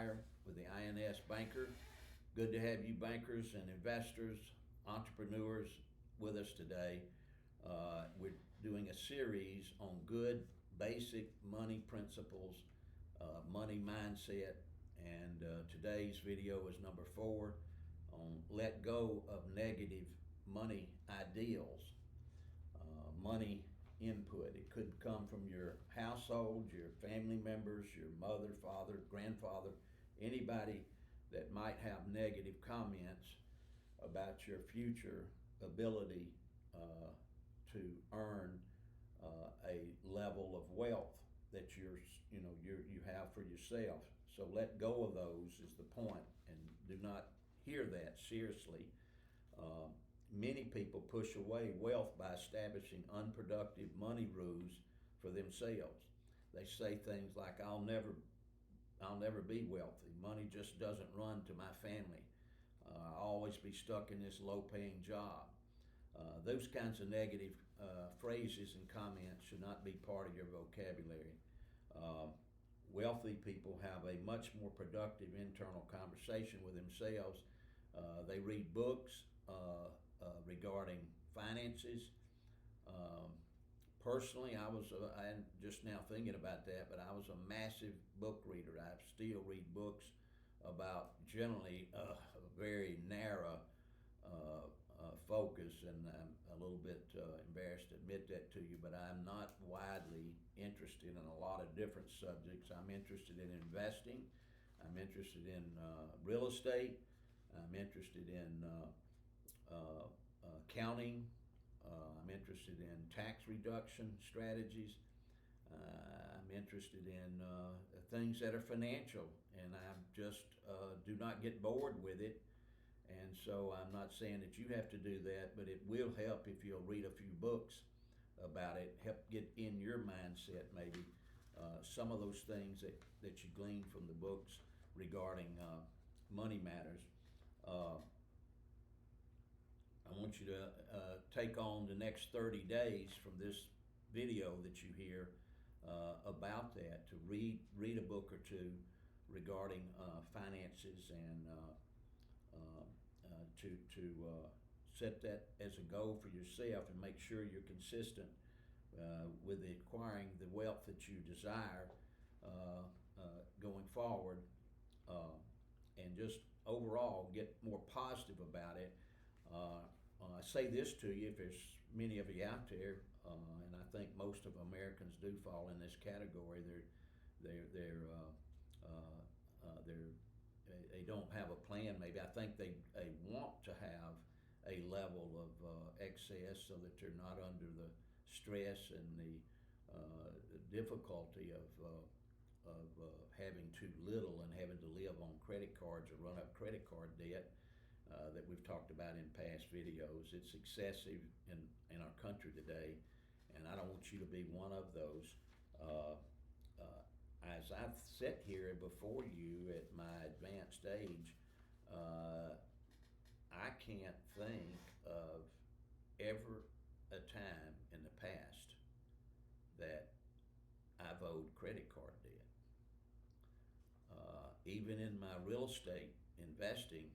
Dwyer with the INS Banker. Good to have you bankers and investors, entrepreneurs with us today. We're doing a series on good basic money principles, money mindset, and today's video is number 4 on let go of negative money ideals. Money input. It could come from your household, your family members, your mother, father, grandfather, anybody that might have negative comments about your future ability to earn a level of wealth that you have for yourself. So let go of those is the point, and do not hear that seriously. Many people push away wealth by establishing unproductive money rules for themselves. They say things like, I'll never be wealthy. Money just doesn't run to my family. I'll always be stuck in this low-paying job. Those kinds of negative phrases and comments should not be part of your vocabulary. Wealthy people have a much more productive internal conversation with themselves. They read books regarding finances. Personally, I'm just now thinking about that, but I was a massive book reader. I still read books about generally a very narrow focus, and I'm a little bit embarrassed to admit that to you, but I'm not widely interested in a lot of different subjects. I'm interested in investing. I'm interested in real estate. I'm interested in accounting. I'm interested in tax reduction strategies. I'm interested in things that are financial, and I just do not get bored with it. And so I'm not saying that you have to do that, but it will help if you'll read a few books about it, help get in your mindset maybe some of those things that you glean from the books regarding money matters. I want you to take on the next 30 days from this video that you hear about that, to read a book or two regarding finances, and to set that as a goal for yourself, and make sure you're consistent with acquiring the wealth that you desire going forward, and just overall get more positive about it. I say this to you, if there's many of you out there, and I think most of Americans do fall in this category. They don't have a plan. Maybe I think they want to have a level of excess so that they're not under the stress and the difficulty of having too little and having to live on credit cards or run up credit card debt that we've talked about in past videos. It's excessive in our country today, and I don't want you to be one of those. As I sit here before you at my advanced age, I can't think of ever a time in the past that I've owed credit card debt. Even in my real estate investing,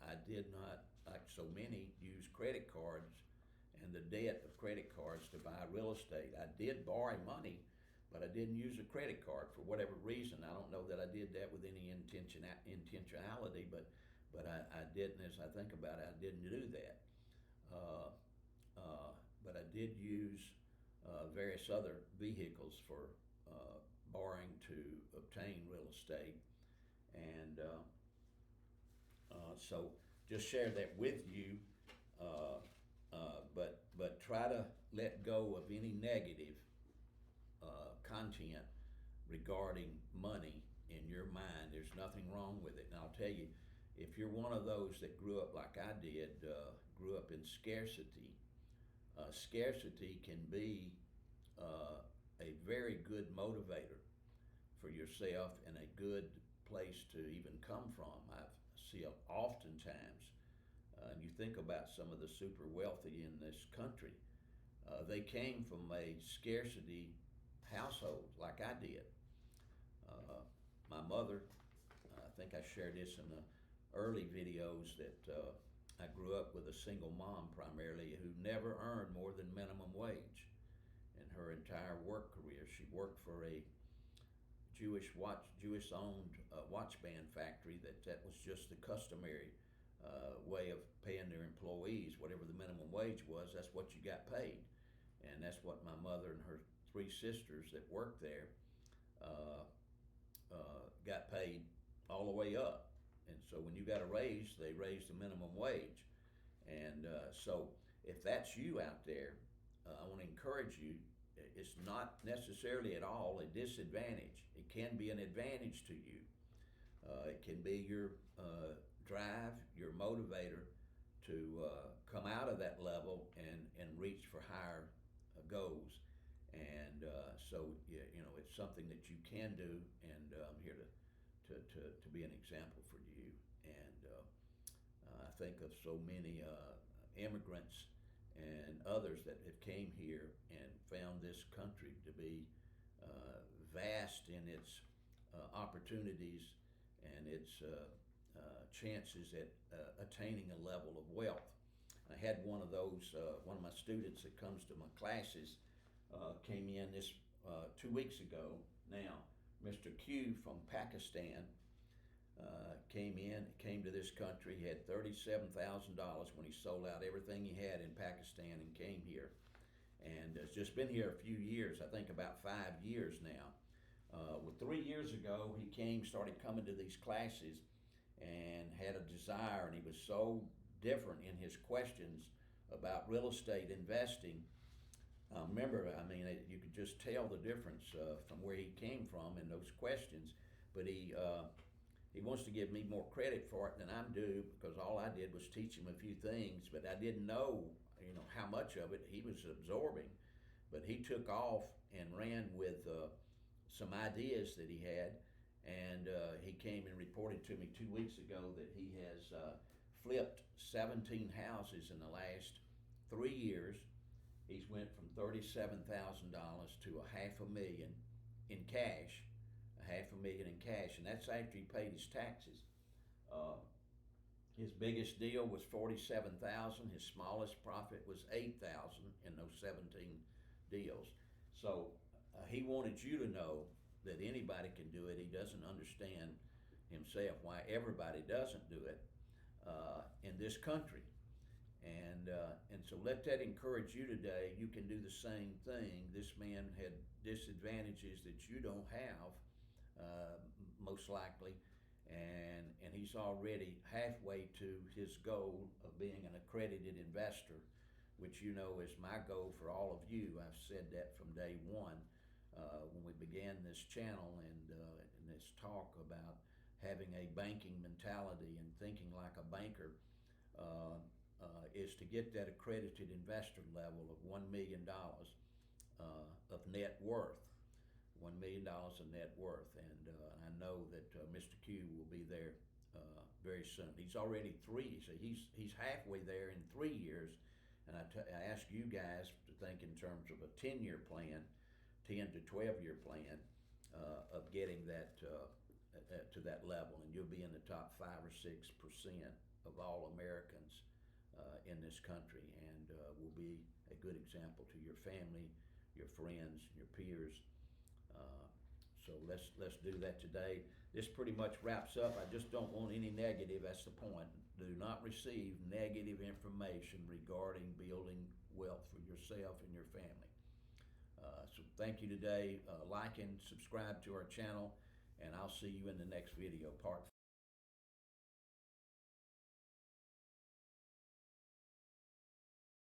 I did not, like so many, use credit cards and the debt of credit cards to buy real estate. I did borrow money, but I didn't use a credit card for whatever reason. I don't know that I did that with any intentionality, but I didn't. As I think about it, I didn't do that. But I did use various other vehicles for borrowing to obtain real estate, and so just share that with you. But try to let go of any negative content regarding money in your mind. There's nothing wrong with it. And I'll tell you, if you're one of those that grew up like I did, grew up in scarcity, scarcity can be a very good motivator for yourself and a good place to even come from. I see oftentimes, and you think about some of the super wealthy in this country, they came from a scarcity household like I did. My mother think I shared this in the early videos that I grew up with a single mom primarily who never earned more than minimum wage in her entire work career. She worked for a Jewish-owned watch band factory. That was just the customary way of paying their employees. Whatever the minimum wage was, that's what you got paid, and that's what my mother and her three sisters that worked there got paid all the way up. And so when you got a raise, they raised the minimum wage. And so if that's you out there, I want to encourage you. It's not necessarily at all a disadvantage. It can be an advantage to you. It can be your drive, your motivator to come out of that level and reach for higher goals. And so it's something that you can do, and I'm here to be an example for you. And I think of so many immigrants and others that have came here and found this country to be vast in its opportunities and its chances at attaining a level of wealth. I had one of my students that comes to my classes came in this 2 weeks ago now. Mr. Q from Pakistan came to this country. He had $37,000 when he sold out everything he had in Pakistan and came here. And has just been here a few years, I think about 5 years now. 3 years ago, he started coming to these classes and had a desire, and he was so different in his questions about real estate investing. Remember, you could just tell the difference from where he came from in those questions. But he wants to give me more credit for it than I'm due, because all I did was teach him a few things, but I didn't know, how much of it he was absorbing. But he took off and ran with some ideas that he had, and he came and reported to me 2 weeks ago that he has flipped 17 houses in the last 3 years. He's went from $37,000 to $500,000 in cash, $500,000 in cash, and that's after he paid his taxes. His biggest deal was $47,000. His smallest profit was $8,000 in those 17 deals. So he wanted you to know that anybody can do it. He doesn't understand himself why everybody doesn't do it in this country. And so let that encourage you today. You can do the same thing. This man had disadvantages that you don't have, most likely, and he's already halfway to his goal of being an accredited investor, which is my goal for all of you. I've said that from day one when we began this channel and this talk about having a banking mentality and thinking like a banker. Is to get that accredited investor level of $1 million of net worth. $1 million of net worth, and I know that Mr. Q will be there very soon. He's already he's halfway there in 3 years, and I ask you guys to think in terms of a 10-year plan, 10 to 12-year plan of getting that to that level, and you'll be in the top 5 or 6% of all Americans in this country, and will be a good example to your family, your friends, your peers. So let's do that today. This pretty much wraps up. I just don't want any negative. That's the point. Do not receive negative information regarding building wealth for yourself and your family. So thank you today. Like and subscribe to our channel, and I'll see you in the next video, part